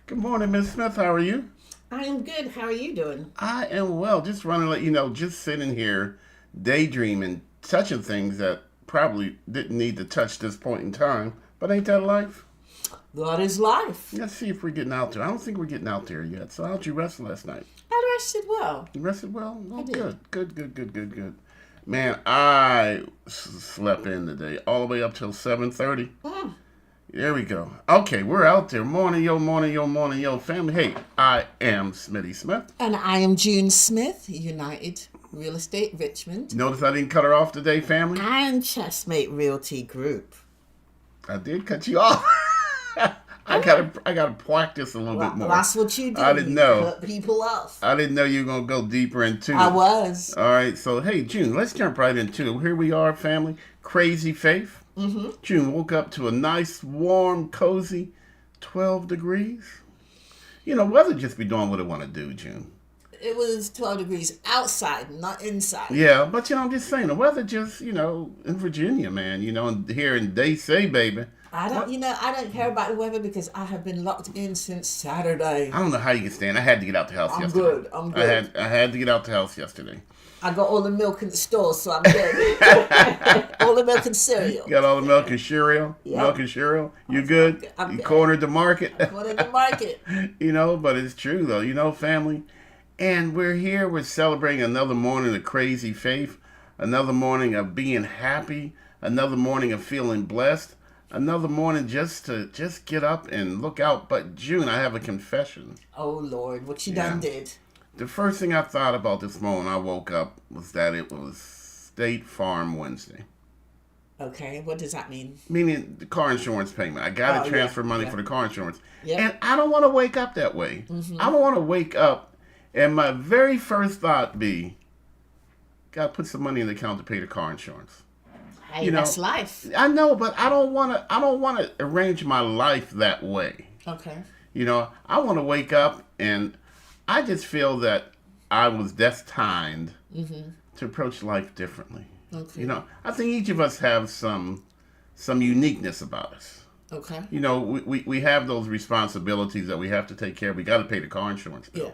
Good morning, Miss Smith. How are you? I am good. How are you doing? I am well. Just running, let you know, just sitting here, daydreaming, touching things that probably didn't need to touch this point in time. But ain't that life? God is life. Let's see if we're getting out there. I don't think we're getting out there yet. So how'd you rest last night? I rested well. You rested well? I Oh, did. good. Man, I slept in today all the way up till 7:30. Mm. There we go. Okay, we're out there. Morning, yo, family. Hey, I am Smitty Smith. And I am June Smith, United Real Estate Richmond Notice I didn't cut her off today, family. and Chestmate Realty Group. I did cut you off. I gotta practice a little bit more. That's what you do. I didn't You know. cut people off. I didn't know you were gonna go deeper into I it. was. All right, so hey, June, let's jump right into it. Here we are, family. Crazy Faith. June woke up to a nice, warm, cozy 12 degrees. You know, weather just be doing what it want to do, June. It was 12 degrees outside, not inside. Yeah, but I'm just saying, the weather just, in Virginia, man, and here in They Say, baby. I don't care about the weather because I have been locked in since Saturday. I don't know how you can stand. I had to get out the house I'm yesterday. good. I'm good. I had to get out the house yesterday. I got all the milk in the store, so I'm good. All the milk and cereal. Got all the milk and cereal. Yep. Milk and cereal. You good? I'm You good. cornered the market. What in the market? But it's true though. Family. And we're here. We're celebrating another morning of crazy faith. Another morning of being happy. Another morning of feeling blessed. Another morning just to get up and look out. But June, I have a confession. Oh Lord, what you done did? The first thing I thought about this morning I woke up was that it was State Farm Wednesday. Okay, what does that mean? Meaning the car insurance payment. I got Oh, to transfer yeah, money yeah. for the car insurance. Yep. And I don't want to wake up that way. I don't want to wake up and my very first thought be, got to put some money in the account to pay the car insurance. Hey, You know- that's life. I know, but I don't want to arrange my life that way. Okay. I want to wake up and I just feel that I was destined to approach life differently. Okay. I think each of us have some uniqueness about us. Okay. We have those responsibilities that we have to take care of. We got to pay the car insurance bill.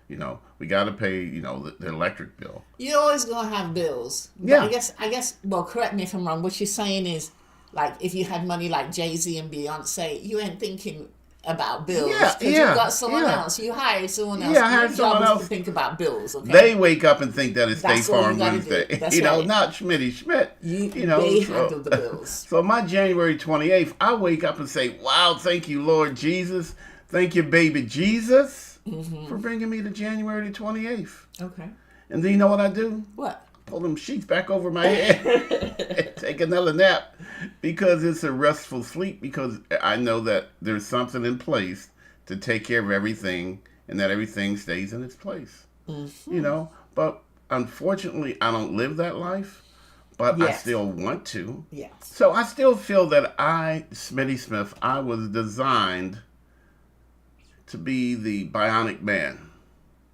Yeah. We got to pay, the electric bill. You're always gonna have bills. But Yeah. I guess. Well, correct me if I'm wrong. What you're saying is, like, if you had money like Jay-Z and Beyonce, you ain't thinking about bills Yeah, because yeah, you got someone yeah. else. You hired someone else. Yeah, I hired Your someone job is else. to think about bills. Okay. They wake up and think that it's State That's all you Farm gotta Wednesday. do. That's right. Not Schmitty Schmidt. They so- handle the bills. So my January 28th, I wake up and say, wow, thank you, Lord Jesus. Thank you, baby Jesus, for bringing me to January 28th. Okay. And then you know what I do? What? Pull them sheets back over my head and take another nap because it's a restful sleep because I know that there's something in place to take care of everything and that everything stays in its place. But unfortunately, I don't live that life, but I Yes. still want to. Yes. So I still feel that Smitty Smith, I was designed to be the Bionic Man.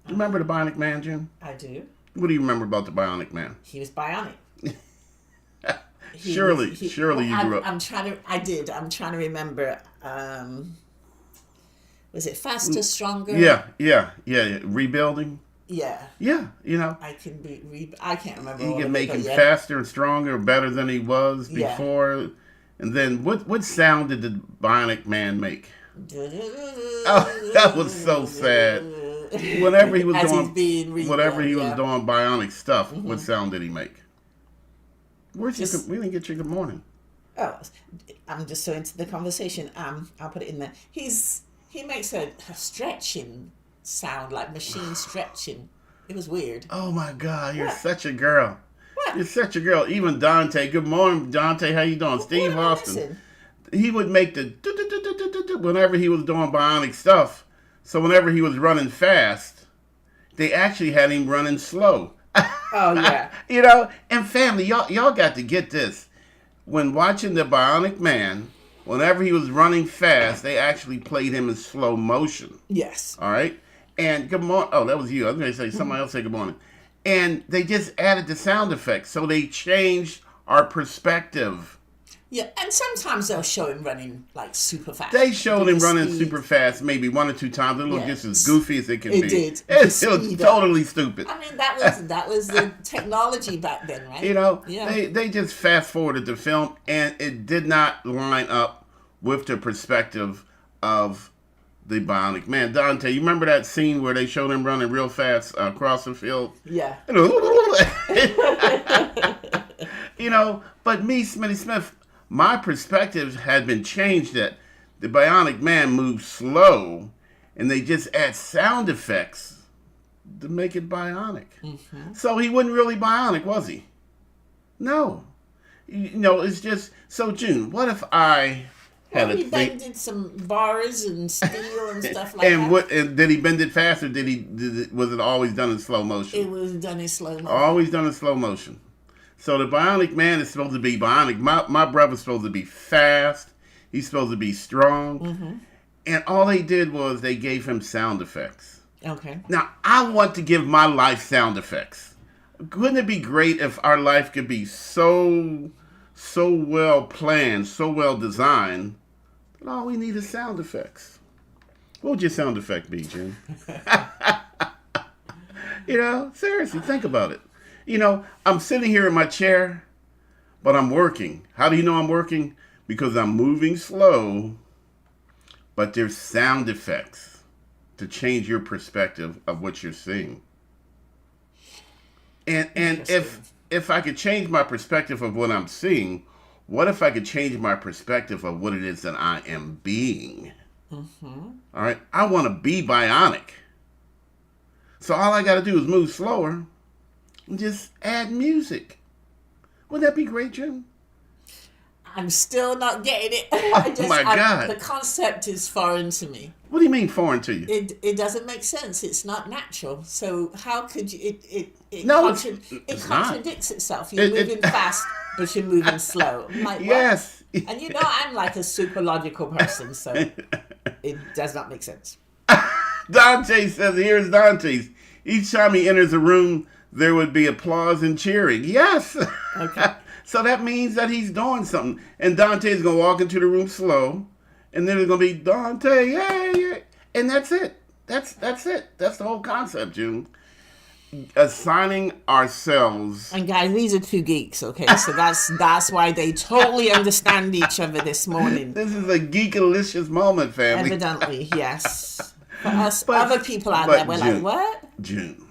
You remember the Bionic Man, Jim? I do. What do you remember about the Bionic Man? He was bionic. Surely you grew up. I'm trying to remember. Was it faster, stronger? Yeah. Rebuilding. Yeah. Yeah, I can be. I can't remember. he all can of make it, him but yeah. faster and stronger, better than he was Yeah. before. And then what sound did the Bionic Man make? Oh, that was so sad. Whenever he was As doing he's being rebuilt, whatever he was yeah. doing bionic stuff, what sound did he make? Where's your, Just- we didn't get your good morning. Oh, I'm just so into the conversation. I'll put it in there. He makes a stretching sound, like machine stretching. It was weird. Oh my God, you're What? such a girl. What? You're such a girl. Even Dante. Good morning, Dante. How you doing? Steve What am I Austin. missing? He would make the do-do-do-do-do-do whenever he was doing bionic stuff. So whenever he was running fast, they actually had him running slow. Oh yeah. And family, y'all got to get this. When watching the Bionic Man, whenever he was running fast, they actually played him in slow motion. Yes. All right? And good morning. Oh, that was you. I was going to say, somebody else say good morning. And they just added the sound effects. So they changed our perspective. Yeah, and sometimes they'll show him running like super fast. They showed him The running speed. super fast, maybe 1 or 2 times. It looked Yeah. just as goofy as it can It be. did. It The was speed up. totally stupid. I mean, that was the technology back then, right? You know, Yeah. they just fast forwarded the film, and it did not line up with the perspective of the Bionic Man. Dante, you remember that scene where they showed him running real fast across the field? Yeah. You know, but me, Smitty Smith, my perspective had been changed that the Bionic Man moves slow, and they just add sound effects to make it bionic. Mm-hmm. So he wasn't really bionic, was he? No. You know, it's just so. June, what if I had Well, a he thing? bended some bars and steel and stuff like And that. what? And did he bend it fast, or was it always done in slow It motion? was done in slow motion. Always done in slow motion. So the Bionic Man is supposed to be bionic. My brother's supposed to be fast. He's supposed to be strong. Mm-hmm. And all they did was they gave him sound effects. Okay. Now, I want to give my life sound effects. Wouldn't it be great if our life could be so well planned, so well designed, that all we need is sound effects? What would your sound effect be, Jim? You know, seriously, think about it. You know, I'm sitting here in my chair, but I'm working. How do you know I'm working? Because I'm moving slow, but there's sound effects to change your perspective of what you're seeing. And if I could change my perspective of what I'm seeing, what if I could change my perspective of what it is that I am being? Mm-hmm. All right, I want to be bionic. So all I got to do is move slower and just add music. Wouldn't that be great, Jim? I'm still not getting it. My God. The concept is foreign to me. What do you mean foreign to you? It doesn't make sense. It's not natural. So how could you? It No, it it's not. contradicts itself. You're It- moving fast, but you're moving slow. I'm like, what? Yes. And you know, I'm like a super logical person, so it does not make sense. Dante says, here's Dante's. Each time he enters a room, there would be applause and cheering. Yes. Okay. So that means that he's doing something. And Dante's going to walk into the room slow, and then there's going to be Dante, yay. And that's it. That's it. That's the whole concept, June. Assigning ourselves. And guys, these are two geeks, okay? So that's why they totally understand each other this morning. This is a geekalicious moment, family. Evidently, yes. For us, But- other people out but there, we're June- like, what? June.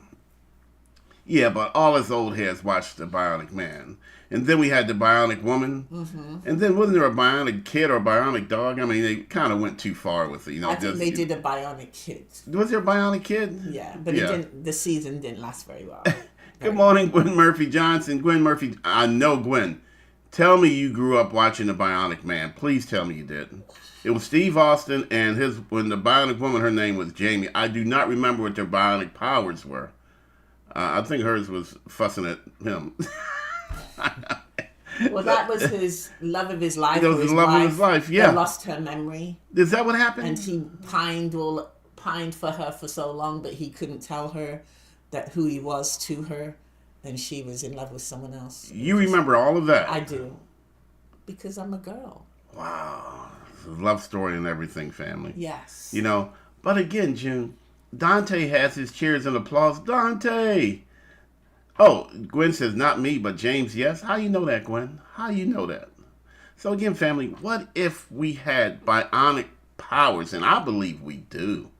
Yeah, but all us old heads watched the Bionic Man. And then we had the Bionic Woman. Mm-hmm. And then wasn't there a Bionic Kid or a Bionic Dog? I mean, they kind of went too far with it. You know, I think they did a Bionic Kid. Was there a Bionic Kid? Yeah, but Yeah. it didn't. The season didn't last very well. Good morning, Gwen Murphy Johnson. Gwen Murphy, I know Gwen. Tell me you grew up watching the Bionic Man. Please tell me you did. It was Steve Austin and when the Bionic Woman, her name was Jamie. I do not remember what their bionic powers were. I think hers was fussing at him. Well, that was his love of his life. That was or the his love of wife his life, yeah. that lost her memory, Is that what happened? and he pined for her for so long, but he couldn't tell her that who he was to her, and she was in love with someone else. You remember all of that? I do, because I'm a girl. Wow. It's a love story and everything, family. Yes. You know, but again, June, Dante has his cheers and applause. Dante! Oh, Gwen says, not me, but James, yes. How you know that, Gwen? How you know that? So again, family, what if we had bionic powers? And I believe we do.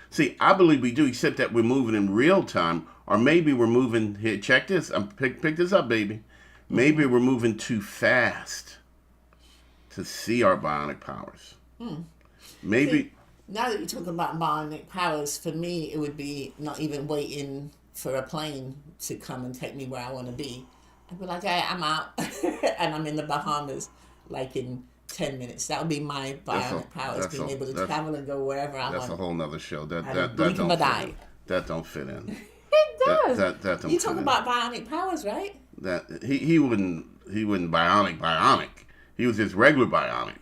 See, I believe we do, except that we're moving in real time. Or maybe we're moving, here, check this. Pick this up, baby. Maybe we're moving too fast to see our bionic powers. Maybe... Now that you're talking about bionic powers, for me, it would be not even waiting for a plane to come and take me where I want to be. I'd be like, hey, I'm out, and I'm in the Bahamas, like in 10 minutes. That would be my bionic powers, being able to travel and go wherever I want. That's a whole nother show. That blink of don't an fit eye. in. That don't fit in. It does. That don't You fit talking in. about bionic powers, right? That he wouldn't bionic. He was just regular bionic.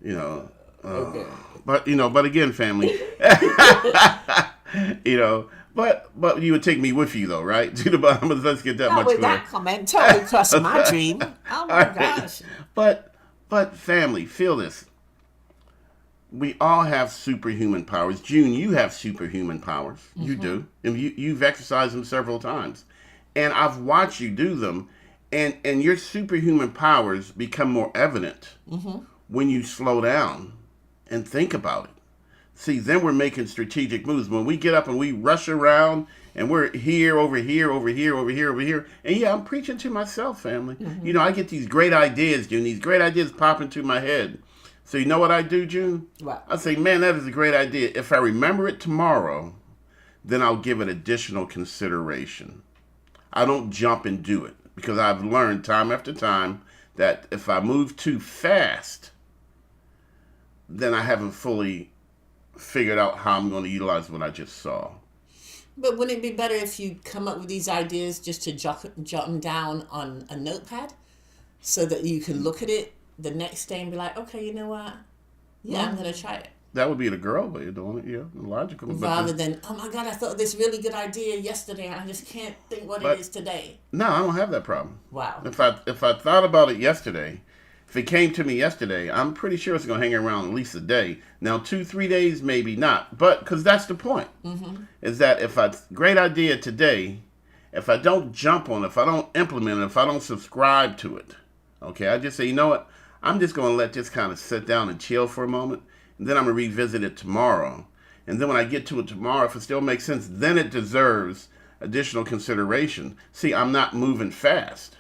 You know. Okay. But again, family. You know, but you would take me with you though, right? To the Bahamas. Let's get that Not much with clear. that comment. Totally crossed my dream. Oh my All right. gosh. But family, feel this. We all have superhuman powers. June, you have superhuman powers. You do. And you've exercised them several times. And I've watched you do them. And your superhuman powers become more evident when you slow down and think about it. See, then we're making strategic moves. When we get up and we rush around and we're here, over here, over here, over here, over here. And yeah, I'm preaching to myself, family. You know, I get these great ideas, June. These great ideas pop into my head. So you know what I do, June? What? I say, man, that is a great idea. If I remember it tomorrow, then I'll give it additional consideration. I don't jump and do it because I've learned time after time that if I move too fast, then I haven't fully figured out how I'm going to utilize what I just saw. But wouldn't it be better if you come up with these ideas just to jot them down on a notepad so that you can look at it the next day and be like, okay, you know what? Yeah, I'm going to try it. That would be the girl way of doing it, yeah, logical. Rather than, oh my God, I thought of this really good idea yesterday and I just can't think what it is today. No, I don't have that problem. Wow. If I thought about it yesterday, if it came to me yesterday, I'm pretty sure it's going to hang around at least a day. Now, 2-3 days, maybe not. But, because that's the point, is that if great idea today, if I don't jump on it, if I don't implement it, if I don't subscribe to it, okay, I just say, you know what, I'm just going to let this kind of sit down and chill for a moment, and then I'm going to revisit it tomorrow. And then when I get to it tomorrow, if it still makes sense, then it deserves additional consideration. See, I'm not moving fast.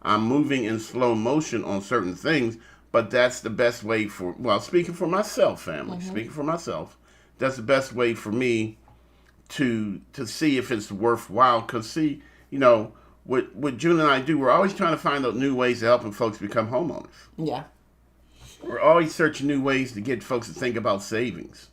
I'm moving in slow motion on certain things, but that's the best way for, well, speaking for myself, family, speaking for myself, that's the best way for me to see if it's worthwhile. Because, see, you know, what June and I do, we're always trying to find out new ways of helping folks become homeowners. Yeah. We're always searching new ways to get folks to think about savings.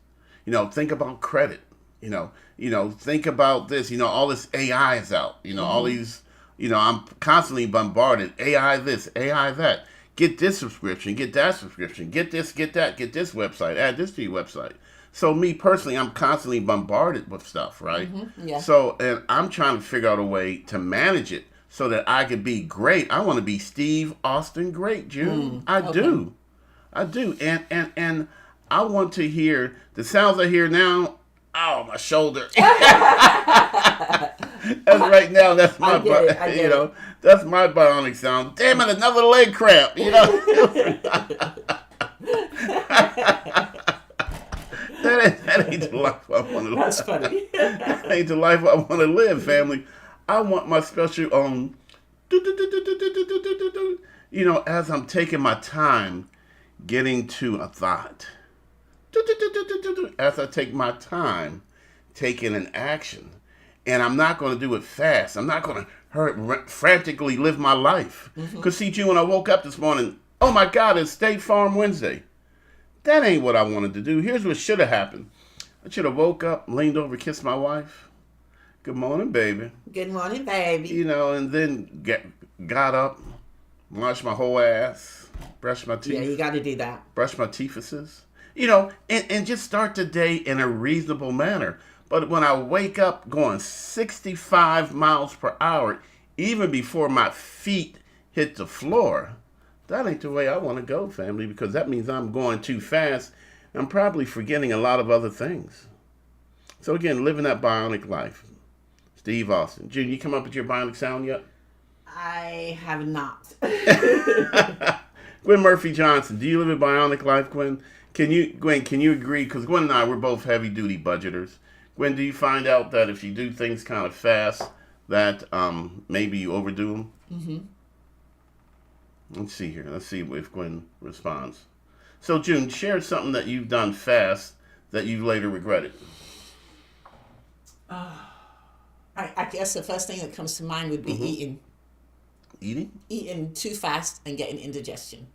You know, think about credit. You know, think about this. You know, all this AI is out. You know, all these. You know, I'm constantly bombarded. AI this, AI that. Get this subscription, get that subscription, get this, get that, get this website, add this to your website. So me personally, I'm constantly bombarded with stuff, right? Yeah. So, and I'm trying to figure out a way to manage it so that I could be great. I want to be Steve Austin great, June. I do. And I want to hear the sounds I hear now. Oh, my shoulder. That's right now. That's my, you know, that's my bionic sound. Damn it, another leg cramp. You know, that ain't the life I want to live. That's funny. That ain't the life I want to live, family. I want my special you know, as I'm taking my time getting to a thought. As I take my time taking an action. And I'm not going to do it fast. I'm not going to frantically live my life. Because see, June, when I woke up this morning, oh my God, it's State Farm Wednesday. That ain't what I wanted to do. Here's what should have happened. I should have woke up, leaned over, kissed my wife. Good morning, baby. Good morning, baby. You know, and then got up, washed my whole ass, brushed my teeth. Yeah, you got to do that. Brush my teethuses. You know, and just start the day in a reasonable manner. But when I wake up going 65 miles per hour, even before my feet hit the floor, that ain't the way I want to go, family, because that means I'm going too fast. I'm probably forgetting a lot of other things. So again, living that bionic life. Steve Austin. June, you come up with your bionic sound yet? I have not. Gwen Murphy Johnson, do you live a bionic life, Gwen? Gwen, can you agree? Because Gwen and I, we're both heavy-duty budgeters. Gwen, do you find out that if you do things kind of fast, that maybe you overdo them? Mm-hmm. Let's see here. Let's see if Gwen responds. So, June, share something that you've done fast that you've later regretted. I guess the first thing that comes to mind would be eating. Eating? Eating too fast and getting indigestion.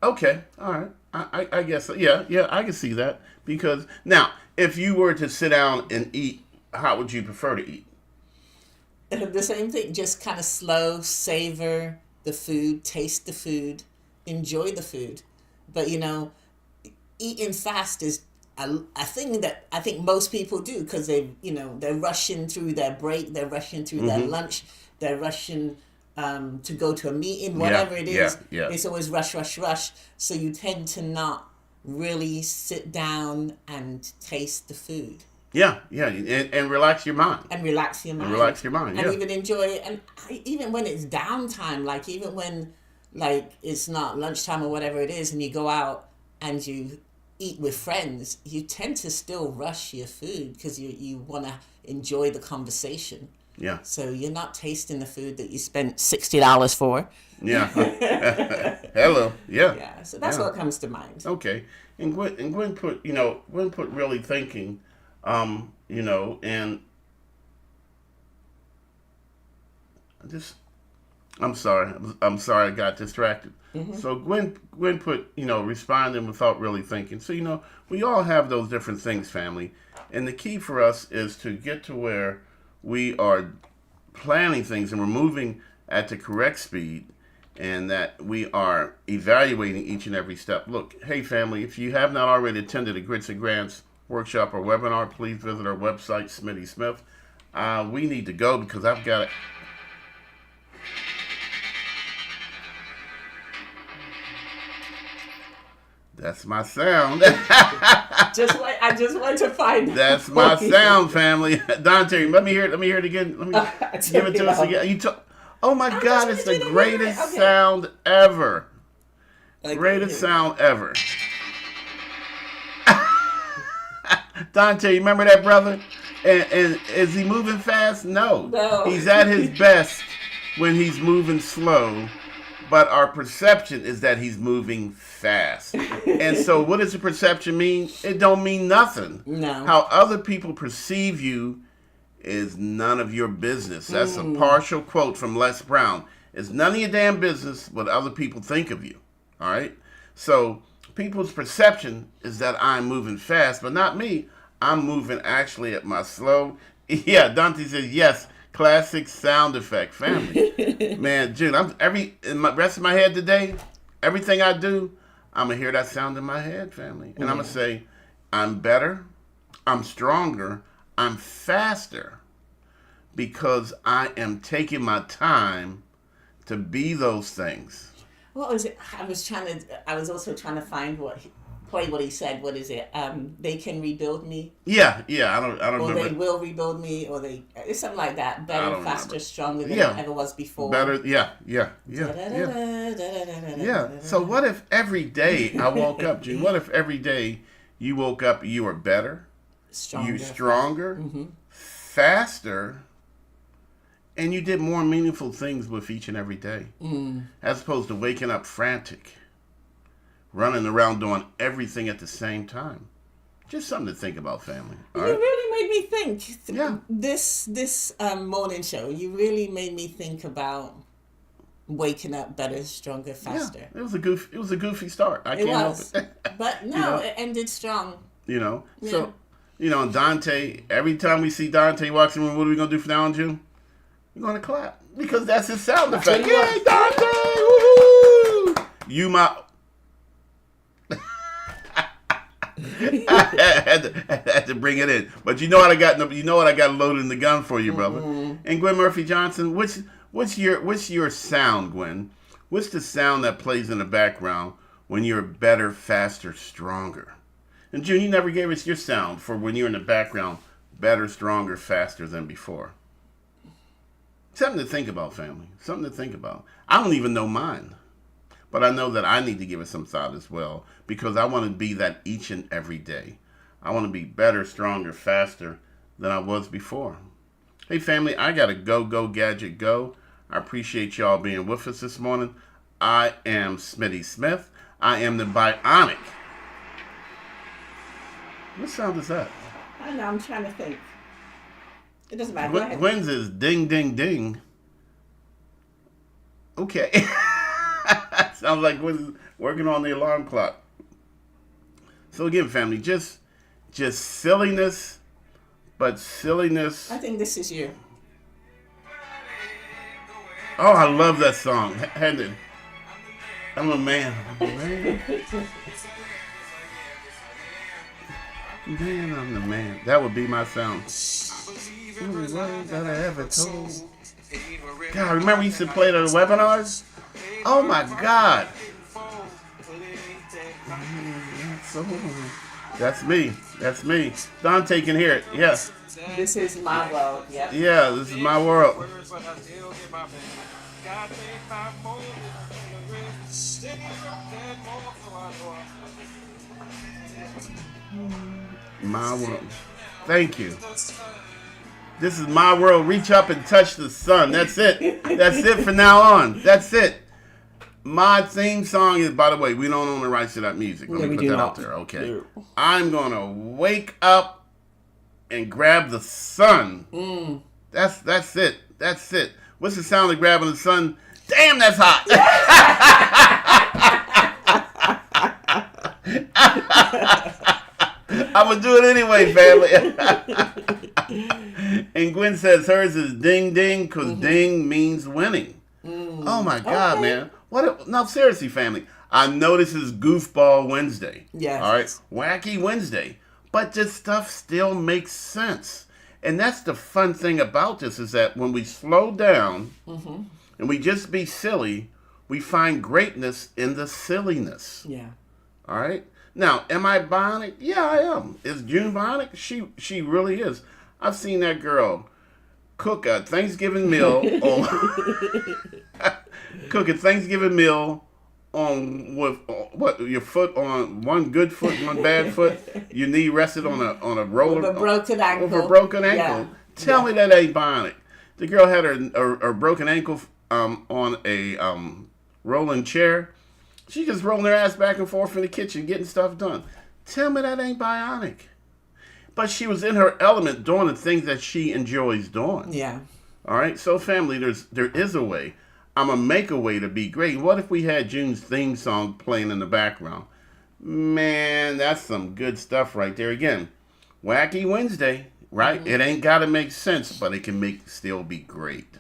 Okay, all right. I guess, yeah, I can see that. Because, now, if you were to sit down and eat, how would you prefer to eat? The same thing, just kind of slow, savor the food, taste the food, enjoy the food. But, you know, eating fast is a thing that I think most people do because they're rushing through their break, they're rushing through their lunch, they're rushing to go to a meeting, whatever it is. Yeah. It's always rush, rush, rush. So you tend to not really sit down and taste the food. Yeah, and relax your mind. And relax your mind. Yeah. And even enjoy it. And even when it's downtime, like even when like it's not lunchtime or whatever it is, and you go out and you eat with friends, you tend to still rush your food because you want to enjoy the conversation. Yeah. So you're not tasting the food that you spent $60 for. Yeah. Hello. Yeah. Yeah. So that's what comes to mind. Okay. And Gwen put really thinking, and I'm sorry I got distracted. So Gwen put, responding without really thinking. So, we all have those different things, family. And the key for us is to get to where we are planning things and we're moving at the correct speed and that we are evaluating each and every step. Look, hey family, if you have not already attended a Grits and Grants workshop or webinar, please visit our website, Smitty Smith. We need to go because I've got it. That's my sound. I just want to find. That's my sound, family. Dante, let me hear it again. Let me give it to us again. Oh my God! It's the greatest sound ever. Greatest sound ever. Dante, you remember that, brother? And is he moving fast? No. He's at his best when he's moving slow. But our perception is that he's moving fast. And so what does the perception mean? It don't mean nothing. No. How other people perceive you is none of your business. That's a partial quote from Les Brown. It's none of your damn business what other people think of you. All right? So people's perception is that I'm moving fast, but not me. I'm moving actually at my slow. Yeah, Dante says, yes. Classic sound effect, family. Man, June, in the rest of my head today, everything I do, I'm going to hear that sound in my head, family. And I'm going to say, I'm better, I'm stronger, I'm faster because I am taking my time to be those things. What was it? I was also trying to find what he said. What is it? They can rebuild me. Yeah. I don't or remember. They will rebuild me, or it's something like that. Better, faster, stronger than it ever was before. Better. Yeah. So what if every day I woke up, June? What if every day you woke up, you were better, stronger, faster, and you did more meaningful things with each and every day, as opposed to waking up frantic, running around doing everything at the same time. Just something to think about, family. You really made me think. Yeah. This morning show, you really made me think about waking up better, stronger, faster. Yeah, it was a goofy start. I can't help it. But no, it ended strong. So, Dante, every time we see Dante walks in the room, what are we going to do from now on, June? We're going to clap. Because that's his sound effect. Yay, Dante! Woo-hoo! You my... I had to bring it in, but you know what I got loaded in the gun for you, brother. And Gwen Murphy Johnson, what's your sound, Gwen? What's the sound that plays in the background when you're better, faster, stronger? And June, you never gave us your sound for when you're in the background, better, stronger, faster than before. Something to think about, family. Something to think about. I don't even know mine. But I know that I need to give it some thought as well because I want to be that each and every day. I want to be better, stronger, faster than I was before. Hey, family, I got to go, gadget, go. I appreciate y'all being with us this morning. I am Smitty Smith. I am the Bionic. What sound is that? I don't know. I'm trying to think. It doesn't matter. Gwen's is ding, ding, ding. Okay. Sounds like we're working on the alarm clock. So again, family, just silliness, but silliness. I think this is you. Oh, I love that song. Hendon. I'm a man. Man, I'm the man. That would be my sound. Every word that I ever told. God, remember we used to play the webinars? Oh my God. So, that's me. That's me. Dante can hear it. Yes. This is my world. Yeah. Yeah, this is my world. My world. Thank you. This is my world. Reach up and touch the sun. That's it. That's it for now on. That's it. My theme song is, by the way, we don't own the rights to that music. Let me put that out there. Okay. No. I'm going to wake up and grab the sun. That's it. That's it. What's the sound of grabbing the sun? Damn, that's hot. I'm going to do it anyway, family. And Gwen says hers is ding ding because ding means winning. Oh, my God, man. Now, seriously, family. I know this is Goofball Wednesday. Yes. All right. Wacky Wednesday. But this stuff still makes sense. And that's the fun thing about this is that when we slow down and we just be silly, we find greatness in the silliness. Yeah. All right. Now, am I bionic? Yeah, I am. Is June bionic? She really is. I've seen that girl cook a Thanksgiving meal on with what your foot on one good foot, one bad foot. Your knee rested on a roller With a broken ankle. With a broken ankle. Yeah. Tell me that ain't bionic. The girl had her broken ankle on a rolling chair. She just rolling her ass back and forth in the kitchen getting stuff done. Tell me that ain't bionic. But she was in her element doing the things that she enjoys doing. Yeah. All right. So family, there is a way. I'm going to make a way to be great. What if we had June's theme song playing in the background? Man, that's some good stuff right there. Again, Wacky Wednesday, right? It ain't got to make sense, but it can still be great.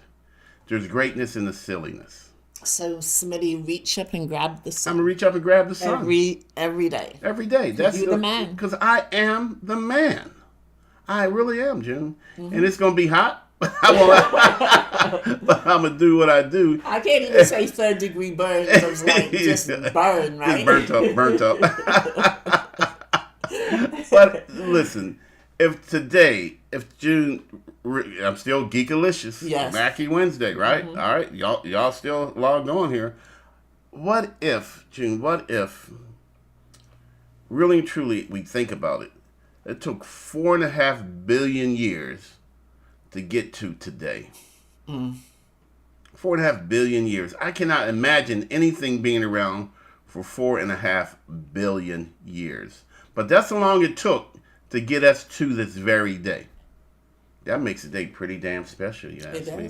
There's greatness in the silliness. So, Smitty, reach up and grab the sun. I'm going to reach up and grab the sun. Every day. Every day. That's You're the man. Because I am the man. I really am, June. And it's going to be hot. But I'm going to do what I do. I can't even say third-degree burn. It was like just burn, right? Just burnt up. But listen, if June, I'm still Geekalicious. Yes. Wacky Wednesday, right? All right, y'all still logged on here. What if, June? What if, really and truly, we think about it? It took 4.5 billion years to get to today. 4.5 billion years. I cannot imagine anything being around for 4.5 billion years. But that's how long it took to get us to this very day. That makes the day pretty damn special, you ask me.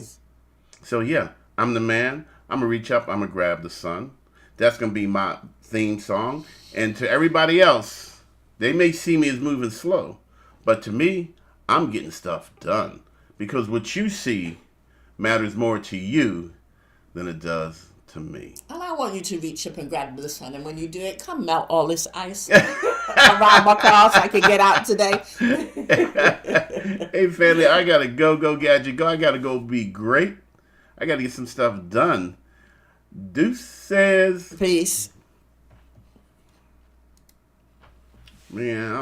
So yeah, I'm the man. I'm going to reach up. I'm going to grab the sun. That's going to be my theme song. And to everybody else, they may see me as moving slow. But to me, I'm getting stuff done. Because what you see matters more to you than it does to me. And I want you to reach up and grab the sun. And when you do it, come melt all this ice around my car so I can get out today. Hey, family, I got to go, Gadget, go. I got to go be great. I got to get some stuff done. Deuces. Peace. Man,